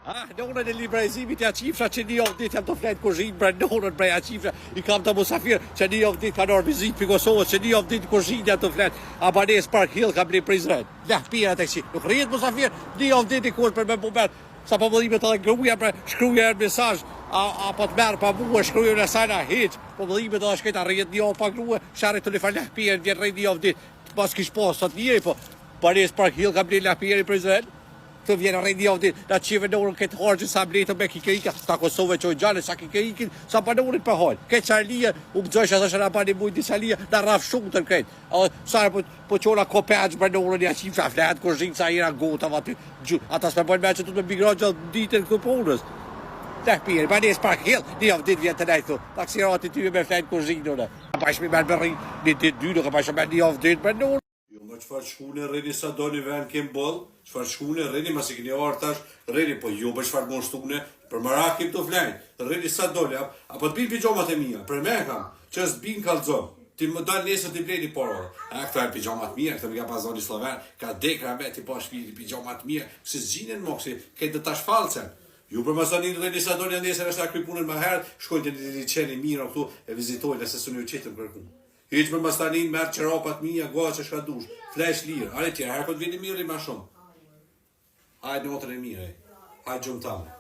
Nonën e liberalizimit ja qifra që një javë ditë jam të fletë kuzhinë bre nonën bre ja qifra I kam të musafir që një javë ditë ka nërë vizit për Kosovës që një javë ditë kuzhinë jam të fletë Abanes Park Hill kam një Prizren Leh pira të kësi Nuk rritë musafir një javë ditë I kur për me bumer Sa pëmëllimet edhe gruja bre shkruja e mesazh A po të merë pa mua shkruja në sajna hiq Pëmëllimet edhe shketa rritë një javë pa grua Share të lefar leh pira vjen rritë një javë ditë Pas kish pas sot njëri po Abanes Park Hill kam një leh pira I Prizren Të vjenë rejnë një avdit, na qive në urën këtë hargjën sa bletë me kikërika, sta Kosove që o gjallë, sa kikërikin, sa pa në urën për hajnë. Këtë qarlija, u bëgjëshë edhe shëra pa një mujtë disa lija, na rafë shumë të në këtë. Sarë po qona kopejqë për në urën një aqim, sa fletë, kur zhinë, sa ira gota, ata s'me bojnë me që të me migrojnë gjallë ditën këtë punës. Leh pire, Abanes Park Hill, një avdit vjenë të nejtë, taksirati ty me fletë kur zhinë në. Bashmi me në rrinë, një ditë dy, nuk e bashmi me një avdit për në urën. Më qëfar shkune rrini sa do një ven kem bëll, qëfar shkune rrini mas I këni artash, rrini po jo për qëfar mos tune, për mëra kem të flenjë, rrini sa do një, apo të bin pijamat e mija, për me kam, që është bin kalzon, ti më dalë nesër t'i blejni porë, këto e pijamat mija, këto më ka pazoni Sloven, ka dekra me t'i pa shpiti pijamat mija, si zgjinen mo kësi, këtë të tash falcen. Ju për masanin rrini sa do një nesër është ta kry punën më herë, shkojnë të një qeni mira këtu e vizitojnë e se së një qitën kërkun. Hiq për mastanin merë qërapat mija, goa që shka dush, flesh lirë, are tjera, herë këtë vini mirë I ma shumë. Hajde në otër e mire, hajde gjumë tamë.